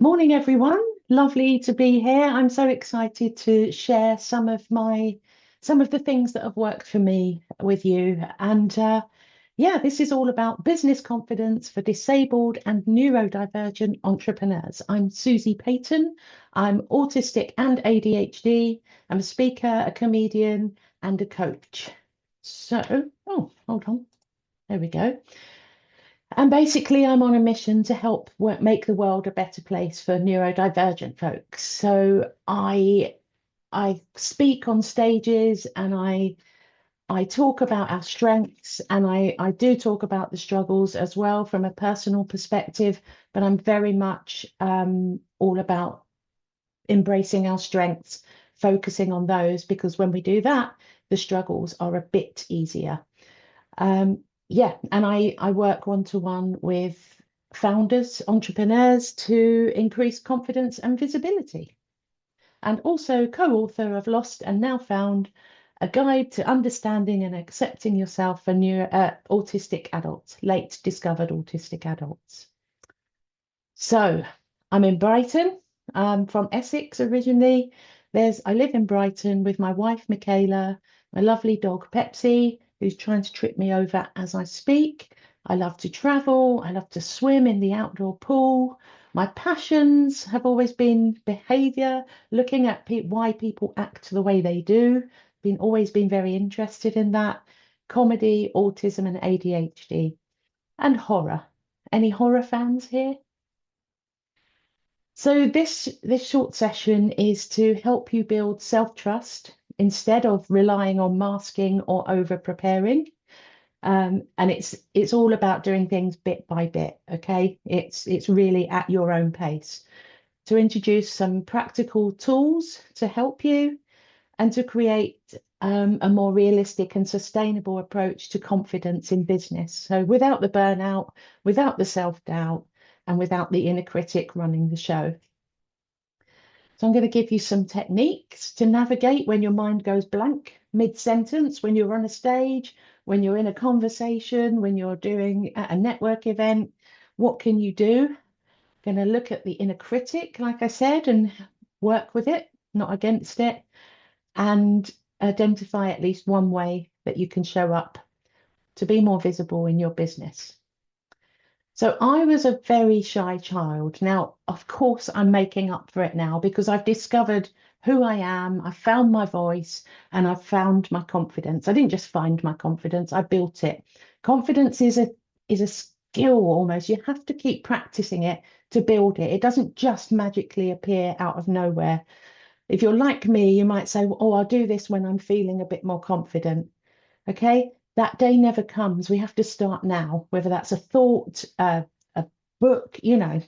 Morning, everyone. Lovely to be here. I'm so excited to share some of the things that have worked for me with you. Yeah, this is all about business confidence for disabled and neurodivergent entrepreneurs. I'm Suzi Payton. I'm autistic and ADHD. I'm a speaker, a comedian, and a coach. Oh, hold on. There we go. And basically, I'm on a mission to help make the world a better place for neurodivergent folks. I speak on stages and I talk about our strengths and I do talk about the struggles as well from a personal perspective, but I'm very much all about embracing our strengths, focusing on those, because when we do that, the struggles are a bit easier. Yeah, and I work one-to-one with founders, entrepreneurs to increase confidence and visibility, and also co-author of Lost and Now Found, a guide to understanding and accepting yourself for autistic adults, late discovered autistic adults. So I'm in Brighton. I'm from Essex originally. I live in Brighton with my wife, Michaela, my lovely dog, Pepsi, who's trying to trip me over as I speak. I love to travel. I love to swim in the outdoor pool. My passions have always been behavior, looking at why people act the way they do. Always been very interested in that. Comedy, autism, and ADHD, and horror. Any horror fans here? So this short session is to help you build self-trust instead of relying on masking or over preparing. And it's all about doing things bit by bit, okay? It's really at your own pace. To introduce some practical tools to help you and to create a more realistic and sustainable approach to confidence in business. So without the burnout, without the self-doubt, and without the inner critic running the show. So I'm going to give you some techniques to navigate when your mind goes blank mid-sentence, when you're on a stage, when you're in a conversation, when you're doing a network event. What can you do? Going to look at the inner critic, like I said, and work with it, not against it, and identify at least one way that you can show up to be more visible in your business. So I was a very shy child. Now, of course, I'm making up for it now because I've discovered who I am. I found my voice and I've found my confidence. I didn't just find my confidence, I built it. Confidence is a skill almost. You have to keep practicing it to build it. It doesn't just magically appear out of nowhere. If you're like me, you might say, oh, I'll do this when I'm feeling a bit more confident. Okay, that day never comes. We have to start now, whether that's a thought, a book, you know.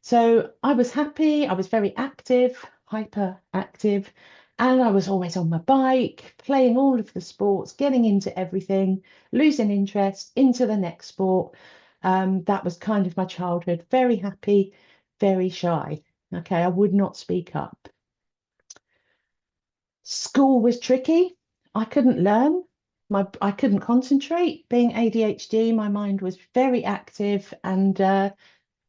So I was happy. I was very active, hyper active, and I was always on my bike, playing all of the sports, getting into everything, losing interest into the next sport. That was kind of my childhood. Very happy, very shy. Okay, I would not speak up. School was tricky. I couldn't learn. I couldn't concentrate. Being ADHD, my mind was very active and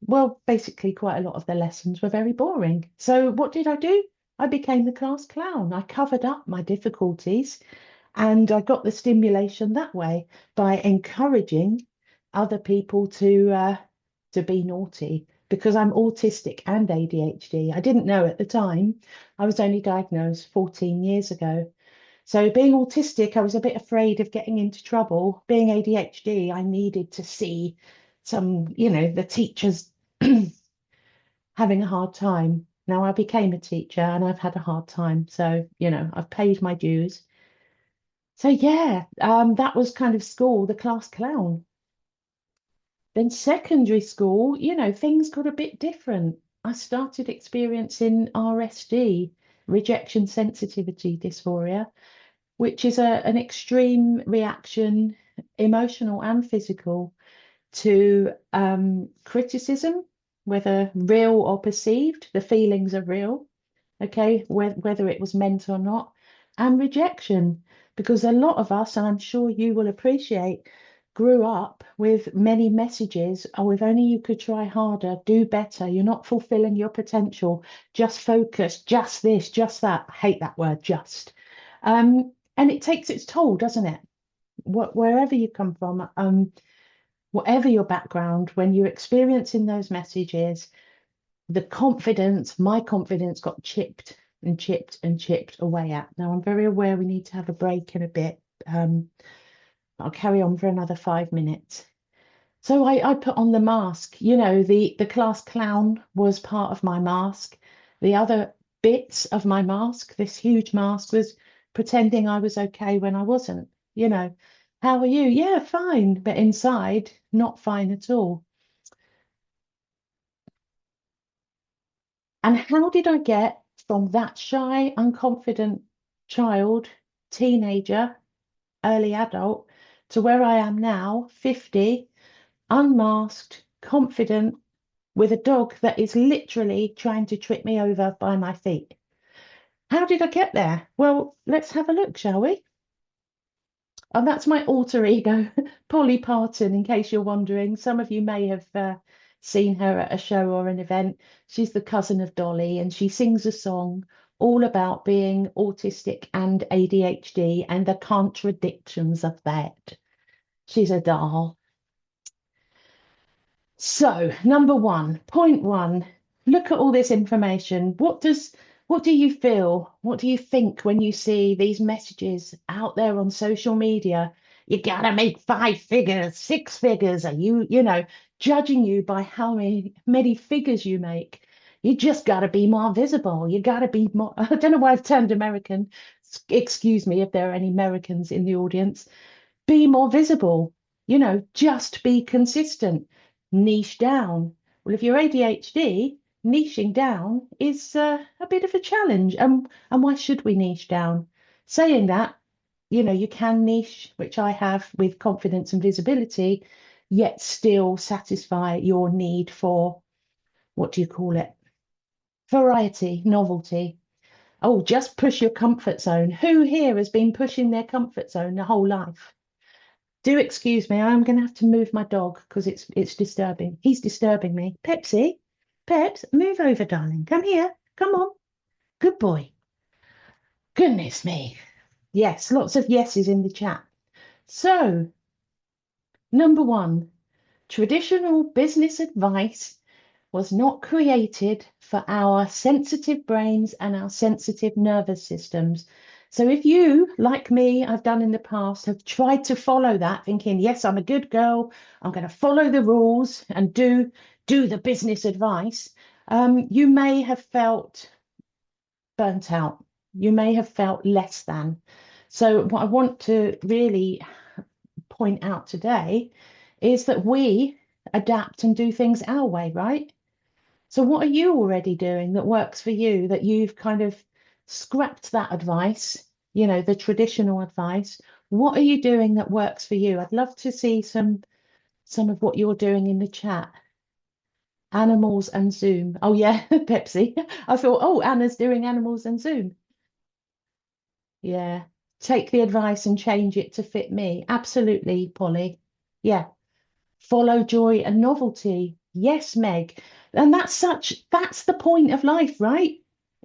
well, basically quite a lot of the lessons were very boring. So what did I do? I became the class clown. I covered up my difficulties and I got the stimulation that way by encouraging other people to be naughty because I'm autistic and ADHD. I didn't know at the time. I was only diagnosed 14 years ago. So being autistic, I was a bit afraid of getting into trouble. Being ADHD, I needed to see the teachers having a hard time. Now I became a teacher and I've had a hard time. So, I've paid my dues. So yeah, that was kind of school, the class clown. Then secondary school, things got a bit different. I started experiencing RSD, rejection sensitivity dysphoria, which is an extreme reaction, emotional and physical, to criticism, whether real or perceived. The feelings are real, okay, whether it was meant or not, and rejection, because a lot of us, and I'm sure you will appreciate, grew up with many messages. Oh, if only you could try harder, do better. You're not fulfilling your potential. Just focus, just this, just that. I hate that word, just. And it takes its toll, doesn't it? Wherever you come from, whatever your background, when you're experiencing those messages, the confidence, my confidence got chipped and chipped and chipped away at. Now, I'm very aware we need to have a break in a bit. I'll carry on for another 5 minutes. So I put on the mask. You know, the class clown was part of my mask. The other bits of my mask, this huge mask, was pretending I was okay when I wasn't. You know, how are you? Yeah, fine. But inside, not fine at all. And how did I get from that shy, unconfident child, teenager, early adult, to where I am now, 50, unmasked, confident, with a dog that is literally trying to trip me over by my feet? How did I get there? Well, let's have a look, shall we? And that's my alter ego, Polly Parton, in case you're wondering. Some of you may have seen her at a show or an event. She's the cousin of Dolly, and she sings a song all about being autistic and ADHD and the contradictions of that. She's a doll. So, number one, point one, look at all this information. What do you feel? What do you think when you see these messages out there on social media? You gotta make 5 figures, 6 figures. Are you judging you by how many figures you make? You just gotta be more visible. You gotta be more. I don't know why I've turned American. Excuse me if there are any Americans in the audience. Be more visible, just be consistent, niche down. Well, if you're ADHD, niching down is a bit of a challenge. And why should we niche down? Saying that, you can niche, which I have with confidence and visibility, yet still satisfy your need for, what do you call it? Variety, novelty. Oh, just push your comfort zone. Who here has been pushing their comfort zone the whole life? Do excuse me, I'm going to have to move my dog because it's disturbing. He's disturbing me. Pepsi, Peps, move over, darling. Come here. Come on. Good boy. Goodness me. Yes, lots of yeses in the chat. So, number one, traditional business advice was not created for our sensitive brains and our sensitive nervous systems. So if you, like me, I've done in the past, have tried to follow that, thinking, yes, I'm a good girl, I'm going to follow the rules and do the business advice, you may have felt burnt out. You may have felt less than. So what I want to really point out today is that we adapt and do things our way, right? So what are you already doing that works for you, that you've kind of scrapped that advice, the traditional advice? What are you doing that works for you? I'd love to see some of what you're doing in the chat. Animals and Zoom. Oh yeah, Pepsi. I thought, oh, Anna's doing animals and Zoom. Yeah. Take the advice and change it to fit me. Absolutely, Polly. Yeah. Follow joy and novelty. Yes, Meg. And that's the point of life, right?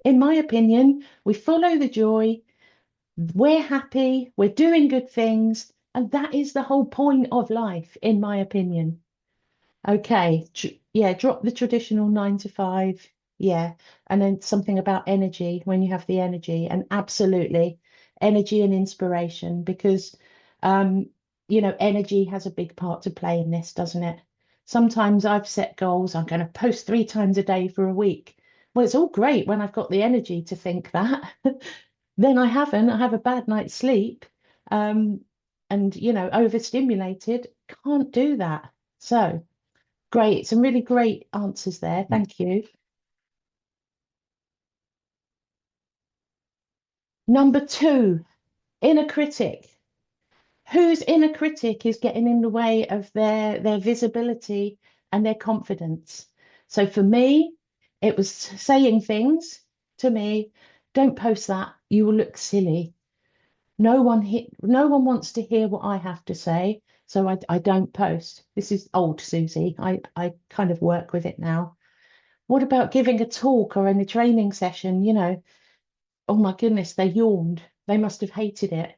In my opinion, we follow the joy, we're happy, we're doing good things, and that is the whole point of life, in my opinion. Okay, yeah, drop the traditional 9 to 5. Yeah, and then something about energy when you have the energy, and absolutely energy and inspiration because energy has a big part to play in this, doesn't it? Sometimes I've set goals, I'm going to post 3 times a day for a week. Well, it's all great when I've got the energy to think that. Then I haven't, I have a bad night's sleep, and overstimulated, can't do that. So. Great, some really great answers there. Thank you. Number two, inner critic. Whose inner critic is getting in the way of their visibility and their confidence? So for me, it was saying things to me, don't post that, you will look silly. No one wants to hear what I have to say. So I don't post. This is old Susie. I kind of work with it now. What about giving a talk or in a training session? Oh my goodness, they yawned. They must have hated it.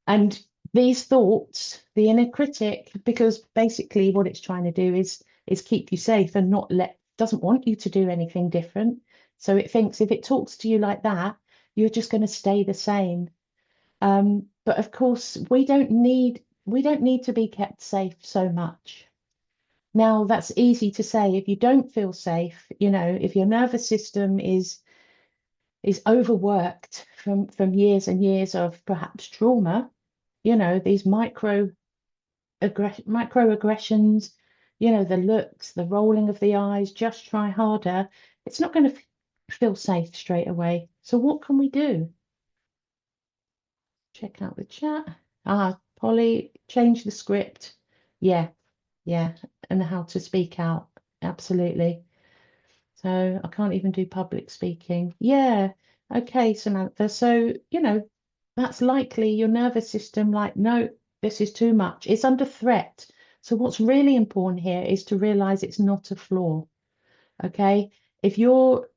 And these thoughts, the inner critic, because basically what it's trying to do is keep you safe and not doesn't want you to do anything different. So it thinks if it talks to you like that, you're just going to stay the same. But of course, we don't need to be kept safe so much. Now, that's easy to say if you don't feel safe, if your nervous system is overworked from years and years of perhaps trauma, these microaggressions, the looks, the rolling of the eyes, just try harder. It's not going to feel safe straight away. So what can we do? Check out the chat. Polly, change the script. Yeah, yeah, and how to speak out. Absolutely. So I can't even do public speaking. Yeah. Okay, Samantha. So, that's likely your nervous system, like, no, this is too much. It's under threat. So what's really important here is to realize it's not a flaw. Okay. If you're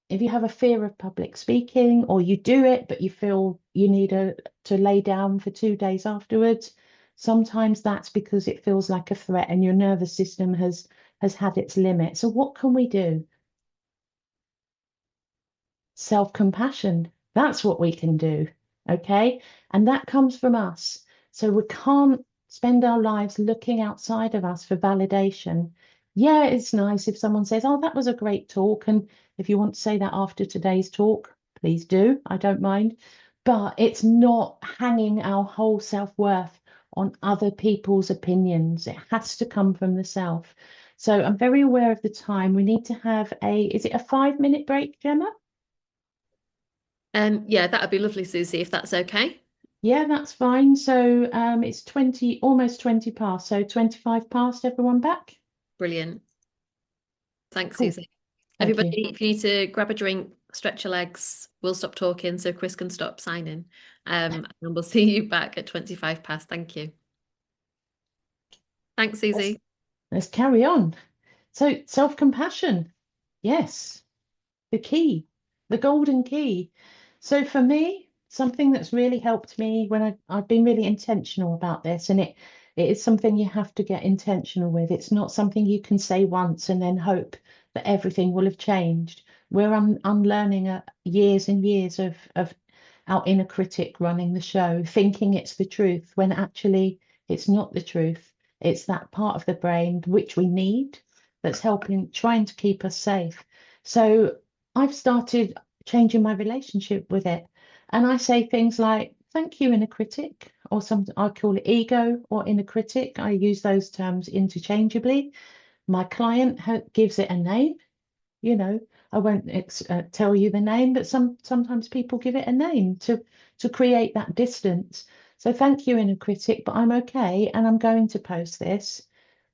if you have a fear of public speaking or you do it, but you feel you need to lay down for 2 days afterwards, sometimes that's because it feels like a threat and your nervous system has had its limit. So what can we do? Self-compassion. That's what we can do. Okay. And that comes from us. So we can't spend our lives looking outside of us for validation. Yeah, it's nice if someone says, oh, that was a great talk. And if you want to say that after today's talk, please do. I don't mind. But it's not hanging our whole self-worth on other people's opinions. It has to come from the self. So I'm very aware of the time. We need to have is it a 5-minute break, Gemma? Yeah, that would be lovely, Susie, if that's okay. Yeah, that's fine. So it's almost 20 past. So 25 past, everyone back? Brilliant. Thanks, Cool. Susie. Thank you. Everybody, if you need to grab a drink, stretch your legs, we'll stop talking so Chris can stop signing. And we'll see you back at 25 past. Thank you. Thanks, Let's, Susie. let's carry on. So self-compassion. Yes, the key, the golden key. So for me, something that's really helped me when I've been really intentional about this, and it is something you have to get intentional with. It's not something you can say once and then hope that everything will have changed. We're unlearning years and years of our inner critic running the show, thinking it's the truth when actually it's not the truth. It's that part of the brain which we need that's trying to keep us safe. So I've started changing my relationship with it. And I say things like, thank you, inner critic, or something I call it ego or inner critic. I use those terms interchangeably. My client gives it a name. I won't tell you the name, but sometimes people give it a name to create that distance. So thank you, inner critic, but I'm okay, and I'm going to post this.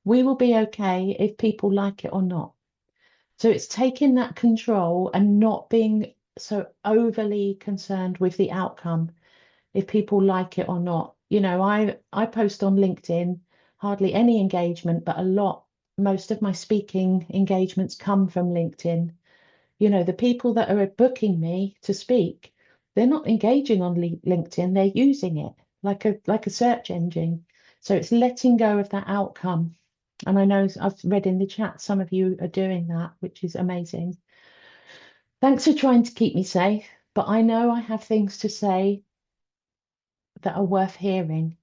We will be okay if people like it or not. So it's taking that control and not being so overly concerned with the outcome, if people like it or not. I post on LinkedIn, hardly any engagement, but a lot. Most of my speaking engagements come from LinkedIn. The people that are booking me to speak, they're not engaging on LinkedIn, they're using it like a search engine. So it's letting go of that outcome. And I know I've read in the chat, some of you are doing that, which is amazing. Thanks for trying to keep me safe, but I know I have things to say that are worth hearing.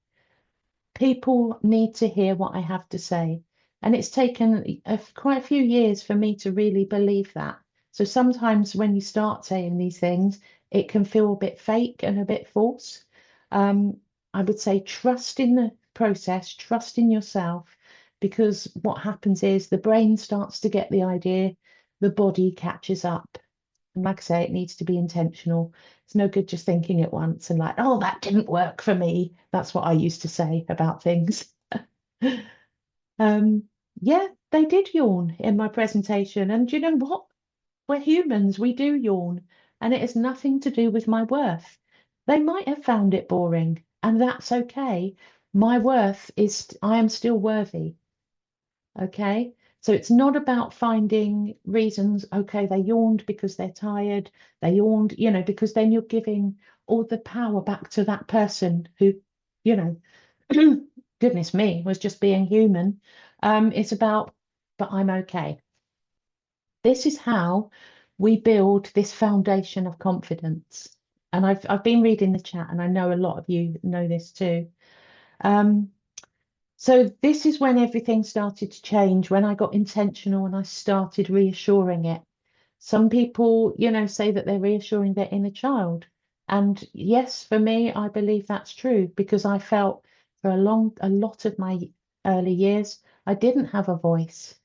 People need to hear what I have to say. And it's taken quite a few years for me to really believe that. So sometimes when you start saying these things, it can feel a bit fake and a bit false. I would say trust in the process, trust in yourself, because what happens is the brain starts to get the idea, the body catches up. And like I say, it needs to be intentional. It's no good just thinking it once and like, oh, that didn't work for me. That's what I used to say about things. Um, yeah, they did yawn in my presentation. And do you know what? We're humans, we do yawn, and it has nothing to do with my worth. They might have found it boring, and that's okay. My worth is I am still worthy. Okay. So it's not about finding reasons. Okay, they yawned because they're tired. They yawned, because then you're giving all the power back to that person who, you know, goodness me, was just being human. It's about, but I'm okay. This is how we build this foundation of confidence. And I've been reading the chat, and I know a lot of you know this too. Um, so this is when everything started to change, when I got intentional and I started reassuring it. Some people, say that they're reassuring their inner child. And yes, for me, I believe that's true because I felt for a lot of my early years, I didn't have a voice.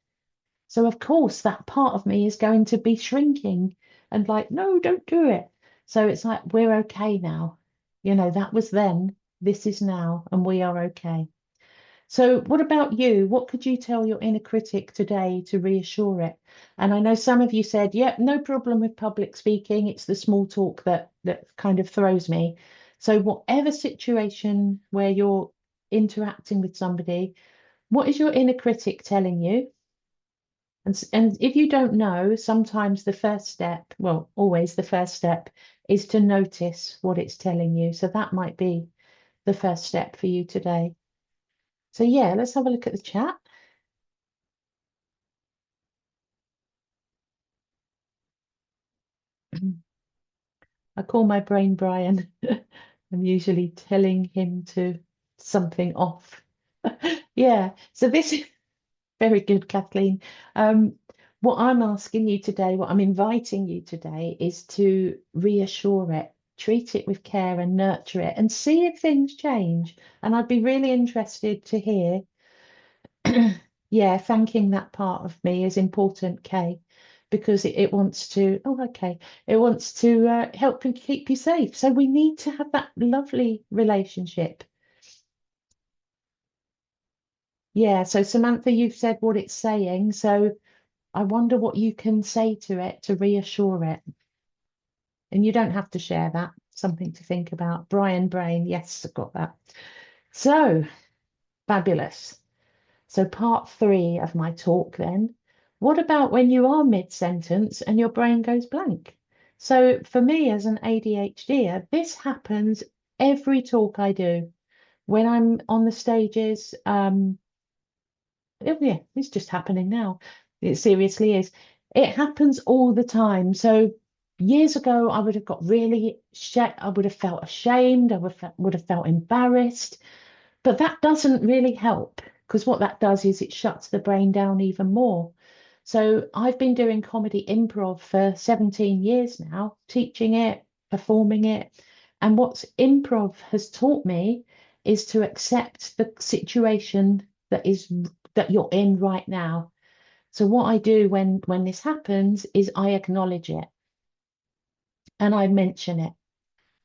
So of course that part of me is going to be shrinking and like, no, don't do it. So it's like, we're okay now. That was then, this is now, and we are okay. So, what about you? What could you tell your inner critic today to reassure it? And I know some of you said, yeah, no problem with public speaking. It's the small talk that kind of throws me. So, whatever situation where you're interacting with somebody, what is your inner critic telling you? And if you don't know, sometimes the first step, well, always the first step, is to notice what it's telling you. So that might be the first step for you today. So yeah, let's have a look at the chat. I call my brain Brian. I'm usually telling him to something off. Yeah, so this is very good, Kathleen. What I'm asking you today, what I'm inviting you today is to reassure it, treat it with care and nurture it and see if things change. And I'd be really interested to hear. Yeah, thanking that part of me is important, Kay, because it wants to, oh, okay, it wants to help and keep you safe. So we need to have that lovely relationship. Yeah, so Samantha, you've said what it's saying. So I wonder what you can say to it to reassure it. And you don't have to share that, something to think about. Brian Brain, yes, I've got that. So fabulous. So, part three of my talk then. What about when you are mid-sentence and your brain goes blank? So, for me as an ADHDer, this happens every talk I do. When I'm on the stages, oh, yeah, it's just happening now. It seriously is. It happens all the time. So, years ago, I would have got really, I would have felt ashamed, would have felt embarrassed. But that doesn't really help because what that does is it shuts the brain down even more. So I've been doing comedy improv for 17 years now, teaching it, performing it. And what improv has taught me is to accept the situation that you're in right now. So what I do when this happens is I acknowledge it and I mention it.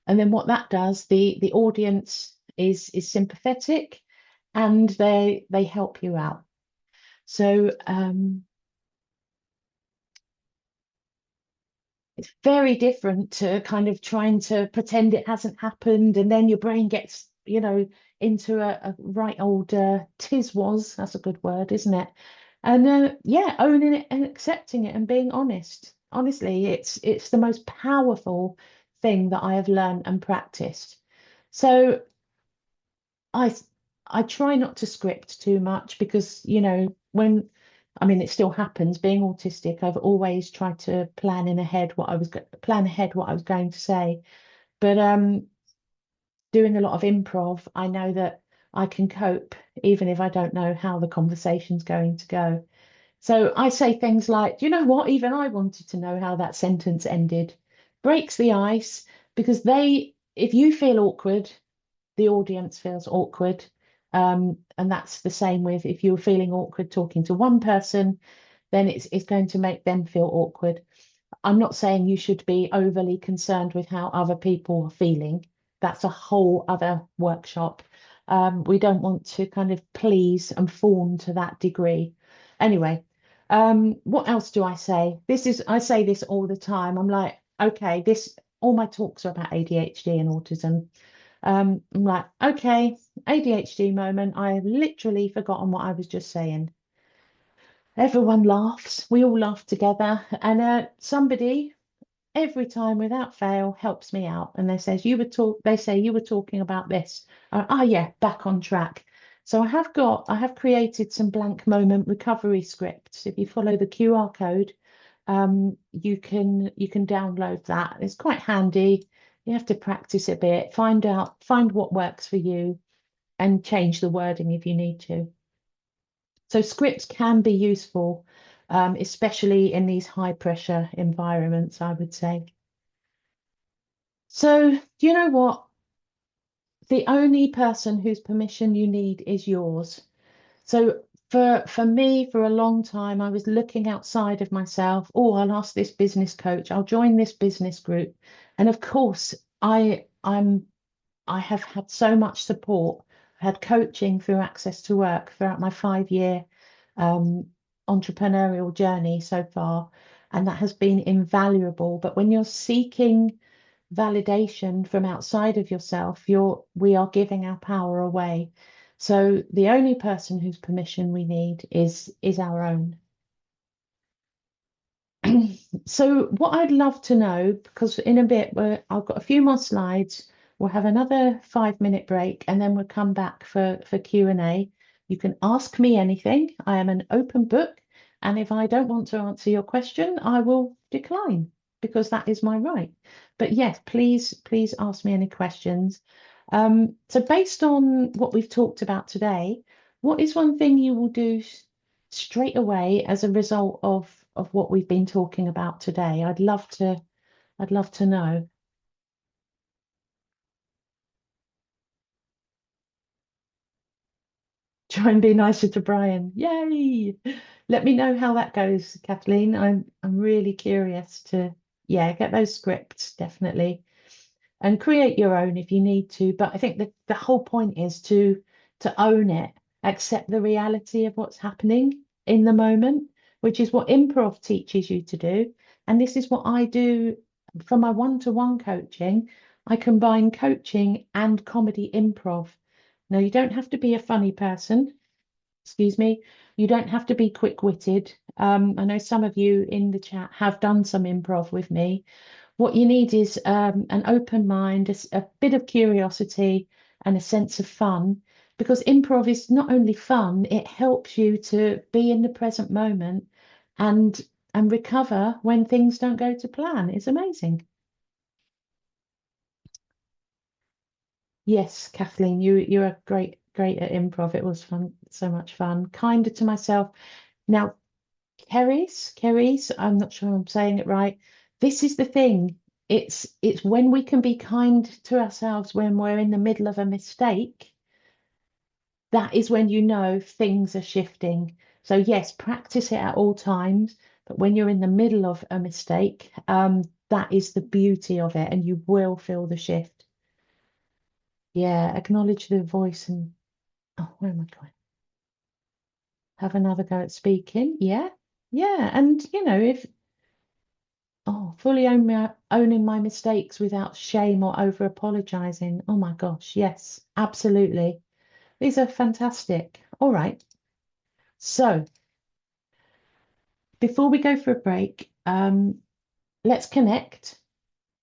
And then what that does, the audience is sympathetic and they help you out. So it's very different to kind of trying to pretend it hasn't happened, and then your brain gets, into a right old tis was, that's a good word, isn't it? And yeah, owning it and accepting it and being honest. Honestly, it's the most powerful thing that I have learned and practiced. So I I try not to script too much because, when I mean it still happens, being autistic, I've always tried to plan ahead what I was going to say. But doing a lot of improv, I know that I can cope even if I don't know how the conversation's going to go. So I say things like, do you know what? Even I wanted to know how that sentence ended. Breaks the ice because if you feel awkward, the audience feels awkward. And that's the same with if you're feeling awkward talking to one person, then it's going to make them feel awkward. I'm not saying you should be overly concerned with how other people are feeling. That's a whole other workshop. We don't want to kind of please and fawn to that degree. Anyway, what else do I say? I say this all the time. I'm like, okay, all my talks are about ADHD and autism. I'm like, okay, ADHD moment. I have literally forgotten what I was just saying. Everyone laughs. We all laugh together. And somebody every time without fail helps me out. And they say you were talking about this. Yeah, back on track. So I have created some blank moment recovery scripts. If you follow the QR code, you can download that. It's quite handy. You have to practice a bit, find what works for you, and change the wording if you need to. So scripts can be useful, especially in these high pressure environments, I would say. So, do you know what? The only person whose permission you need is yours. So for me, for a long time, I was looking outside of myself. Oh, I'll ask this business coach. I'll join this business group. And of course, I have had so much support. I had coaching through Access to Work throughout my 5 year um, entrepreneurial journey so far, and that has been invaluable. But when you're seeking validation from outside of yourself, we are giving our power away. So the only person whose permission we need is our own. So what I'd love to know, because in a bit I've got a few more slides, we'll have another 5 minute break and then we'll come back for Q&A. You can ask me anything. I am an open book, and if I don't want to answer your question, I will decline because that is my right. But yes, please ask me any questions. So based on what we've talked about today, what is one thing you will do straight away as a result of what we've been talking about today? I'd love to know. Try and be nicer to Brian. Yay! Let me know how that goes, Kathleen. I'm really curious to, yeah, get those scripts definitely, and create your own if you need to. But I think the whole point is to own it, accept the reality of what's happening in the moment, which is what improv teaches you to do. And this is what I do for my one-to-one coaching. I combine coaching and comedy improv. Now, you don't have to be a funny person, excuse me. You don't have to be quick-witted. I know some of you in the chat have done some improv with me. What you need is an open mind, a bit of curiosity, and a sense of fun. Because improv is not only fun, it helps you to be in the present moment and recover when things don't go to plan. It's amazing. Yes, Kathleen, you're great at improv. It was fun, so much fun. Kinder to myself. Now, Keris, I'm not sure I'm saying it right. This is the thing. It's when we can be kind to ourselves when we're in the middle of a mistake, that is when you know things are shifting. So yes, practice it at all times, but when you're in the middle of a mistake, that is the beauty of it, and you will feel the shift. Yeah, acknowledge the voice and oh, where am I going? Have another go at speaking. Yeah, yeah, and if fully owning my mistakes without shame or over apologizing. Oh my gosh, yes, absolutely. These are fantastic. All right. So before we go for a break, let's connect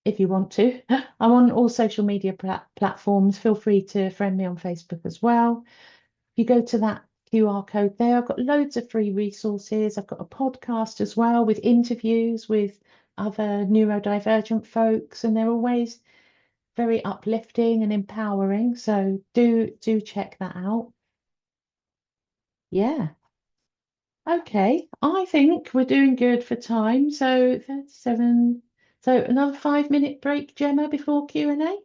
if you want to. I'm on all social media platforms. Feel free to friend me on Facebook as well. If you go to that QR code there, I've got loads of free resources. I've got a podcast as well with interviews with other neurodivergent folks, and they're always very uplifting and empowering. So do check that out. Yeah. Okay. I think we're doing good for time. So 37. So another 5 minute break, Gemma, before Q&A.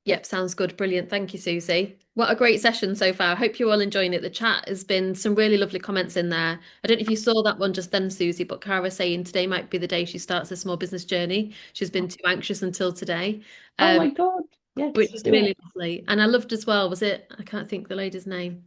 Yep, sounds good. Brilliant. Thank you, Susie. What a great session so far. I hope you're all enjoying it. The chat has been some really lovely comments in there. I don't know if you saw that one just then, Susie, but Cara saying today might be the day she starts a small business journey. She's been too anxious until today, Oh um, my God. which Yes, is do it. really lovely. And I loved as well, was it? I can't think the lady's name.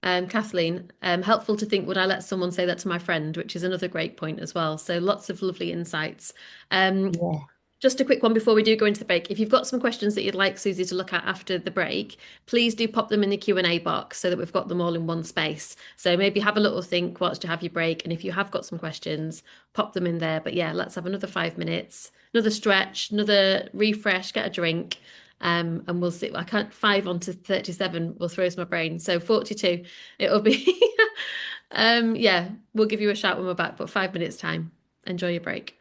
Kathleen, helpful to think, would I let someone say that to my friend, which is another great point as well. So lots of lovely insights. Um, Yeah. Just a quick one before we do go into the break. If you've got some questions that you'd like Susie to look at after the break, please do pop them in the Q&A box so that we've got them all in one space. So maybe have a little think whilst you have your break. And if you have got some questions, pop them in there. But yeah, let's have another 5 minutes, another stretch, another refresh, get a drink. And we'll see. I can't 5 on to 37 will throws my brain. So 42, it'll be yeah, we'll give you a shout when we're back, but 5 minutes time. Enjoy your break.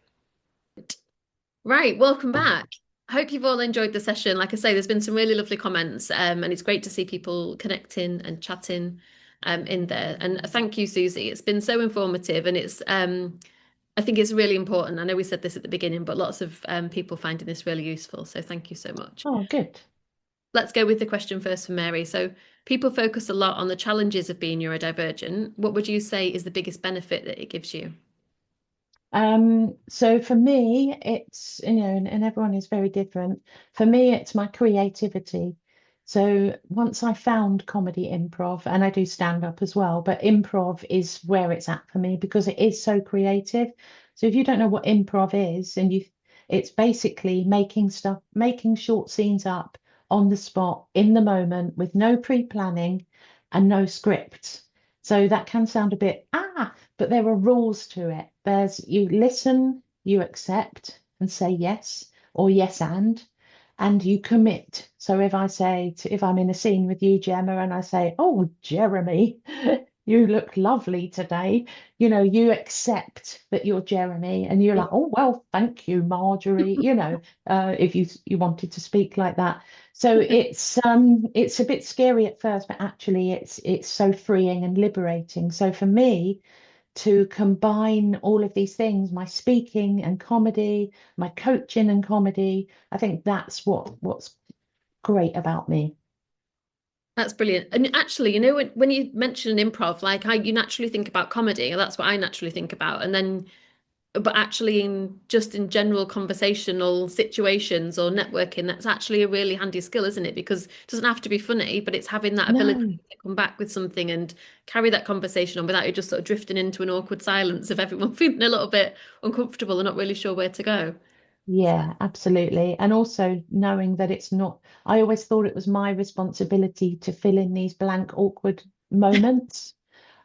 Right, welcome back. I hope you've all enjoyed the session. Like I say, there's been some really lovely comments, and it's great to see people connecting and chatting in there. And thank you, Susie. It's been so informative, and it's I think it's really important. I know we said this at the beginning, but lots of people finding this really useful. So thank you so much. Oh, good. Let's go with the question first from Mary. So people focus a lot on the challenges of being neurodivergent. What would you say is the biggest benefit that it gives you? So for me, it's, and everyone is very different. For me, it's my creativity. So once I found comedy improv, and I do stand up as well, but improv is where it's at for me because it is so creative. So if you don't know what improv is, it's basically making short scenes up on the spot in the moment with no pre-planning and no script. So that can sound a bit, but there are rules to it. You listen, you accept and say yes or yes and you commit. So if I'm in a scene with you, Gemma, and I say, oh, Jeremy, you look lovely today, you accept that you're Jeremy and you're like, oh, well, thank you, Marjorie, if you wanted to speak like that. So it's a bit scary at first, but actually it's so freeing and liberating. So for me, to combine all of these things, my speaking and comedy, my coaching and comedy, I think that's what's great about me. That's brilliant. And actually, when you mention improv, like you naturally think about comedy, and that's what I naturally think about. And then, but actually, in general conversational situations or networking, that's actually a really handy skill, isn't it? Because it doesn't have to be funny, but it's having that ability No, to come back with something and carry that conversation on without you just sort of drifting into an awkward silence of everyone feeling a little bit uncomfortable and not really sure where to go. So, yeah, absolutely. And also knowing that it's not, I always thought it was my responsibility to fill in these blank, awkward moments.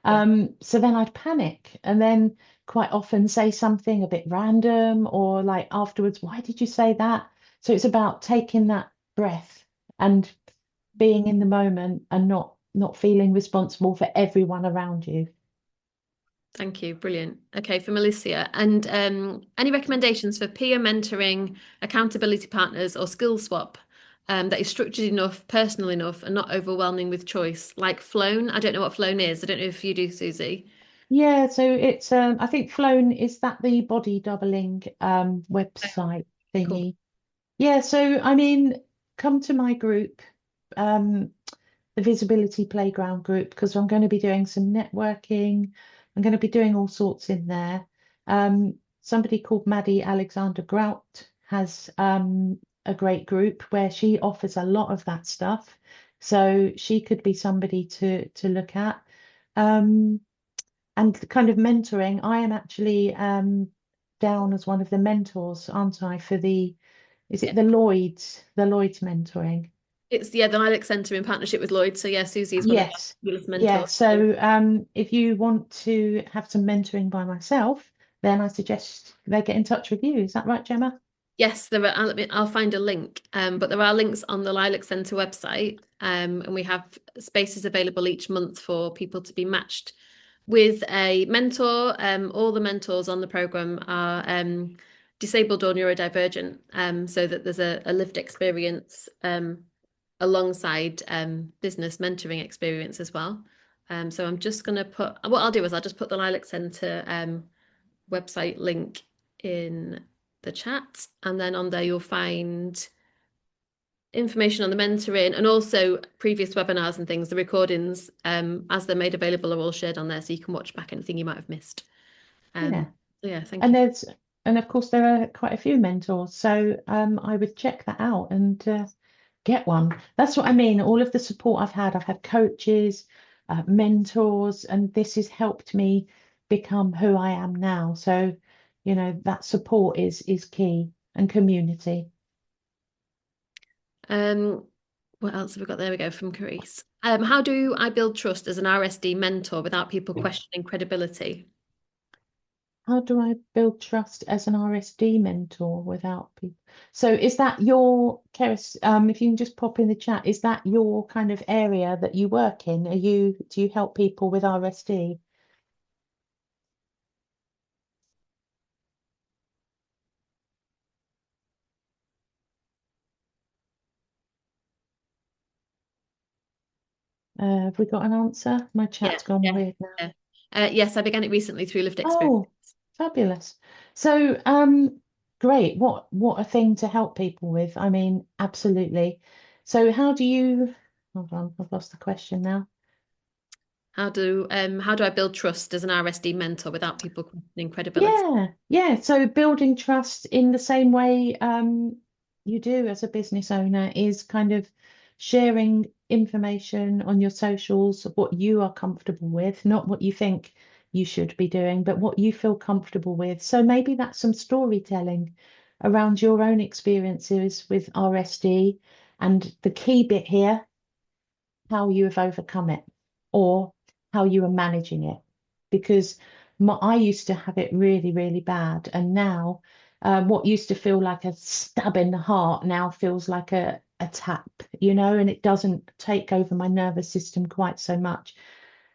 yeah. So then I'd panic and then quite often say something a bit random or like afterwards, why did you say that? So it's about taking that breath and being in the moment and not feeling responsible for everyone around you. Thank you. Brilliant. Okay, for Melissa. And any recommendations for peer mentoring, accountability partners, or skill swap that is structured enough, personal enough, and not overwhelming with choice, like Flown? I don't know what Flown is. I don't know if you do, Susie. Yeah, so it's I think Flown, is that the body doubling website Cool. thingy? Yeah, so I mean, come to my group, um, the Visibility Playground group, because I'm going to be doing some networking. I'm going to be doing all sorts in there. Somebody called Maddie Alexander Grout has a great group where she offers a lot of that stuff. So she could be somebody to look at. Um, and kind of mentoring, I am actually down as one of the mentors, aren't I, for is it Yeah. the Lloyd's mentoring? It's the Lilac Centre in partnership with Lloyd. So yeah, Susie is one of our Yes. fabulous Yeah. mentors. So So if you want to have some mentoring by myself, then I suggest they get in touch with you. Is that right, Gemma? yes, there are. I'll find a link. But there are links on the Lilac Centre website. And we have spaces available each month for people to be matched with a mentor. All the mentors on the program are disabled or neurodivergent, so that there's a lived experience alongside business mentoring experience as well. So I'm just going to what I'll do is I'll just put the Lilac Centre website link in the chat, and then on there you'll find information on the mentoring and also previous webinars and things. The recordings, as they're made available, are all shared on there, so you can watch back anything you might have missed. Yeah. Yeah, thank And you. of course there are quite a few mentors. So I would check that out and get one. That's what I mean. All of the support I've had coaches, mentors, and this has helped me become who I am now. So, that support is key. and community. What else have we got? There we go from Carice. How do I build trust as an RSD mentor without people questioning credibility? How do I build trust as an RSD mentor without people? So is that your, Keris, if you can just pop in the chat, is that your kind of area that you work in? Do you help people with RSD? Have we got an answer? My Yeah, chat's gone yeah, weird now. yeah. Yes, I began it recently through lived experience. Oh, fabulous. So, great. What a thing to help people with. I mean, absolutely. So how do you, hold on, I've lost the question now. How do I build trust as an RSD mentor without people questioning credibility? Yeah, yeah. So building trust in the same way you do as a business owner is kind of sharing information on your socials of what you are comfortable with, not what you think you should be doing, but what you feel comfortable with. So maybe that's some storytelling around your own experiences with RSD. And the key bit here, how you have overcome it or how you are managing it. Because I used to have it really, really bad. And now what used to feel like a stab in the heart now feels like a tap, and it doesn't take over my nervous system quite so much.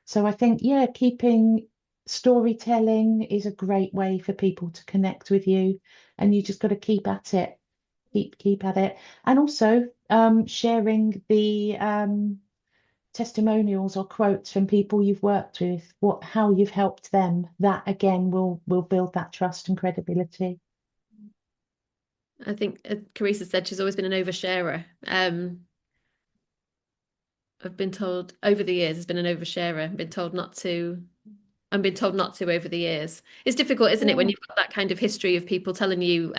So I think, yeah, keeping storytelling is a great way for people to connect with you. And you just got to keep at it, keep at it. And also sharing the testimonials or quotes from people you've worked with, how you've helped them, that again will build that trust and credibility. I think Carissa said she's always been an oversharer. I've been told over the years has been an oversharer. I've been told not to. I've been told not to over the years. It's difficult, isn't it, when Yeah, you've got that kind of history of people telling you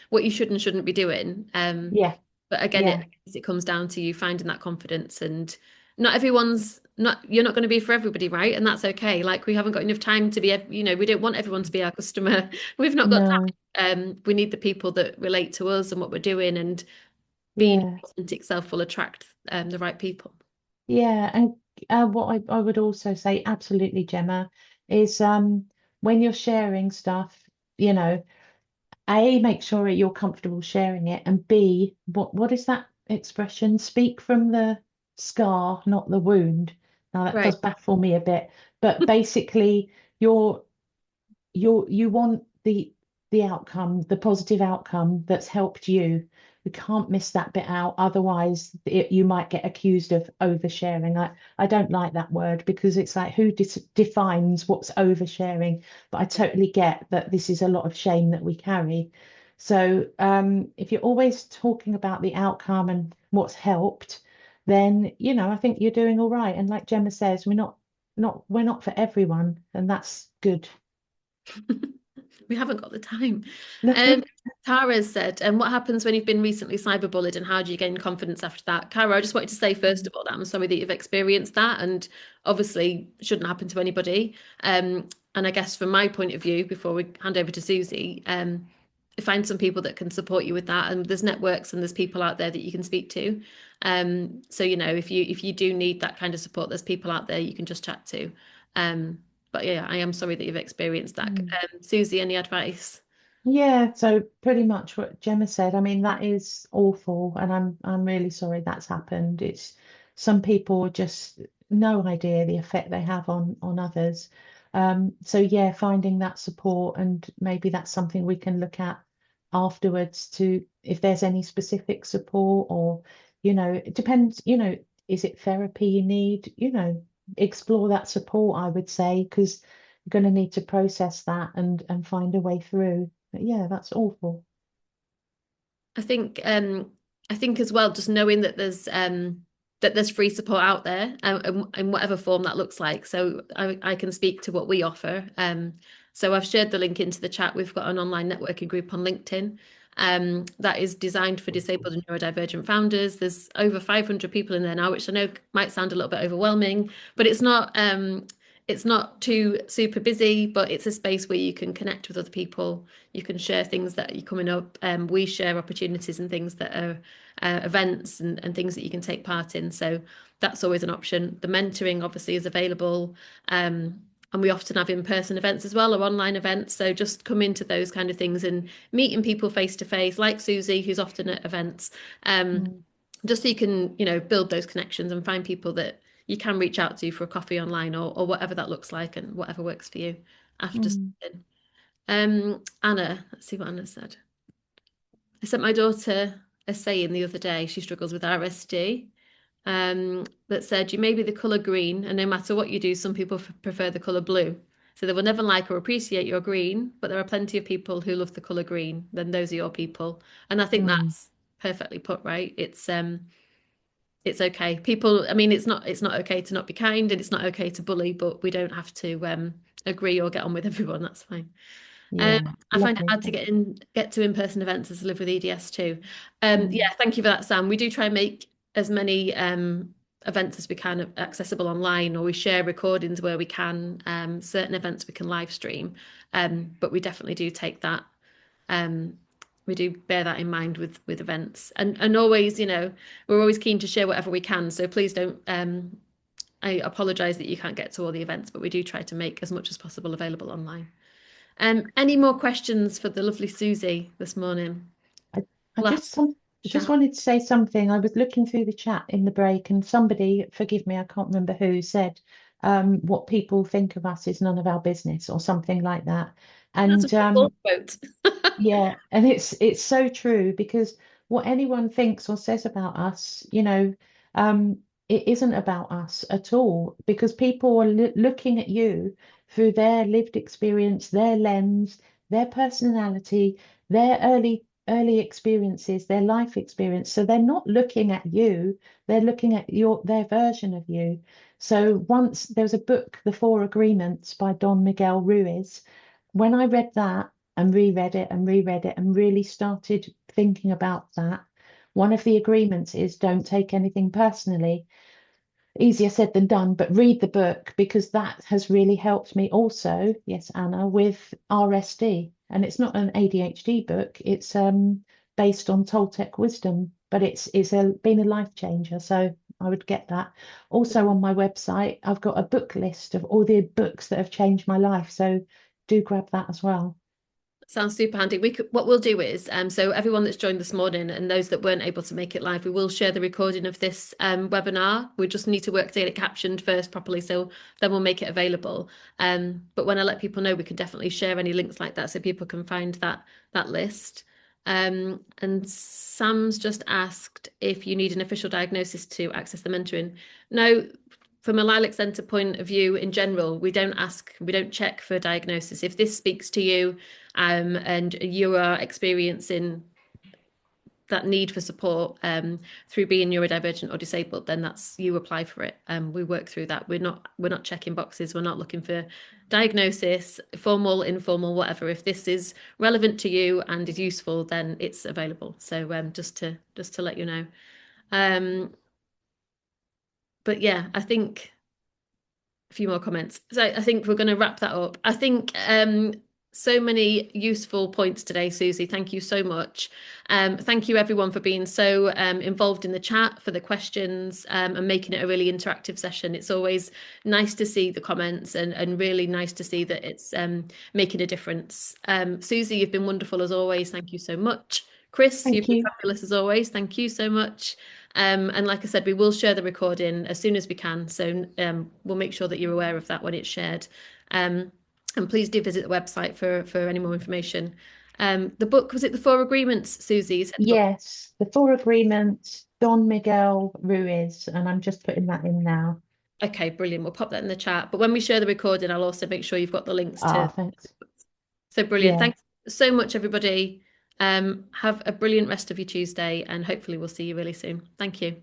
what you should and shouldn't be doing. yeah, But again, yeah, it comes down to you finding that confidence, and not everyone's not. You're not going to be for everybody, right? And that's okay. Like we haven't got enough time to be. We don't want everyone to be our customer. We've not got no, time. We need the people that relate to us and what we're doing, and being yeah, authentic self will attract the right people. yeah. And what I would also say, absolutely, Gemma, is when you're sharing stuff, you know, A, make sure you're comfortable sharing it, and B, what is that expression? Speak from the scar, not the wound. Now that Right. does baffle me a bit, but basically, you're you want the outcome, the positive outcome that's helped you. We can't miss that bit out, otherwise you might get accused of oversharing. I don't like that word because it's like who defines what's oversharing, but I totally get that this is a lot of shame that we carry. So if you're always talking about the outcome and what's helped, then I think you're doing all right. And like Gemma says, we're not for everyone, and that's good. We haven't got the time. No. Tara's said, and what happens when you've been recently cyberbullied and how do you gain confidence after that? Cara, I just wanted to say first of all that I'm sorry that you've experienced that and obviously shouldn't happen to anybody. And I guess from my point of view, before we hand over to Suzi, find some people that can support you with that. And there's networks and there's people out there that you can speak to. So if you do need that kind of support, there's people out there you can just chat to. Um, but yeah, I am sorry that you've experienced that. Mm. Suzi, any advice? Yeah, so pretty much what Gemma said. I mean, that is awful, and I'm really sorry that's happened. It's some people just no idea the effect they have on others. So yeah, finding that support and maybe that's something we can look at afterwards to if there's any specific support or it depends, is it therapy you need? Explore that support, I would say, because you're going to need to process that and find a way through. But yeah, that's awful. I think I think as well, just knowing that there's free support out there in whatever form that looks like. So I can speak to what we offer. So I've shared the link into the chat. We've got an online networking group on LinkedIn that is designed for disabled and neurodivergent founders. There's over 500 people in there now, which I know might sound a little bit overwhelming, but it's not too super busy, but it's a space where you can connect with other people. You can share things that are coming up. We share opportunities and things that are events and things that you can take part in. So that's always an option. The mentoring obviously is available. And we often have in-person events as well or online events. So just come into those kind of things and meeting people face to face, like Suzi, who's often at events. Mm, Just so you can, build those connections and find people that you can reach out to for a coffee online or whatever that looks like and whatever works for you after mm, something. Anna, let's see what Anna said. I sent my daughter a saying the other day. She struggles with RSD. That said, you may be the colour green, and no matter what you do, some people prefer the colour blue. So they will never like or appreciate your green, but there are plenty of people who love the colour green. Then those are your people. And I think mm, that's perfectly put, right? It's okay. People, I mean, it's not okay to not be kind and it's not okay to bully, but we don't have to agree or get on with everyone. That's fine. Um, yeah, I find it lovely. hard to get to in-person events as I live with EDS too. Mm, Yeah, thank you for that, Sam. We do try and make as many events as we can accessible online, or we share recordings where we can. Certain events we can live stream, but we definitely do take that. Um, we do bear that in mind with events, and always, we're always keen to share whatever we can. So please don't. I apologise that you can't get to all the events, but we do try to make as much as possible available online. Any more questions for the lovely Suzi this morning? I, I Last just shout. wanted to say something. I was looking through the chat in the break, and somebody, forgive me, I can't remember who, said, what people think of us is none of our business, or something like that. That's a And wonderful quote. yeah, and it's so true because what anyone thinks or says about us, it isn't about us at all because people are looking at you through their lived experience, their lens, their personality, their early experiences, their life experience. So they're not looking at you, they're looking at their version of you. So once there was a book, The Four Agreements by Don Miguel Ruiz. When I read that, and reread it and really started thinking about that. One of the agreements is don't take anything personally. Easier said than done, but read the book because that has really helped me also, yes, Anna, with RSD. And it's not an ADHD book, it's based on Toltec wisdom, but been a life changer. So I would get that. Also on my website, I've got a book list of all the books that have changed my life. So do grab that as well. Sounds super handy. What we'll do is, so everyone that's joined this morning and those that weren't able to make it live, we will share the recording of this webinar. We just need to work to get it captioned first properly, so then we'll make it available. But when I let people know, we can definitely share any links like that so people can find that list. And Sam's just asked if you need an official diagnosis to access the mentoring. No, from a Lilac Centre point of view, in general, we don't check for diagnosis. If this speaks to you, and you are experiencing that need for support through being neurodivergent or disabled, then that's you apply for it. We work through that. We're not checking boxes. We're not looking for diagnosis, formal, informal, whatever. If this is relevant to you and is useful, then it's available. So just to let you know. Um, but yeah, I think a few more comments. So I think we're going to wrap that up. I think so many useful points today, Suzi. Thank you so much. Thank you everyone for being so involved in the chat, for the questions, and making it a really interactive session. It's always nice to see the comments and really nice to see that it's making a difference. Suzi, you've been wonderful as always. Thank you so much. Chris, you've Thank been you. fabulous as always. Thank you so much. And like I said, we will share the recording as soon as we can. So we'll make sure that you're aware of that when it's shared. And please do visit the website for any more information. The book, was it The Four Agreements, Suzi? You said the book. Yes, the Four Agreements, Don Miguel Ruiz, and I'm just putting that in now. Okay, brilliant. We'll pop that in the chat. But when we share the recording, I'll also make sure you've got the links Ah, to. thanks. So brilliant. Yeah. Thanks so much, everybody. Have a brilliant rest of your Tuesday, and hopefully we'll see you really soon. Thank you.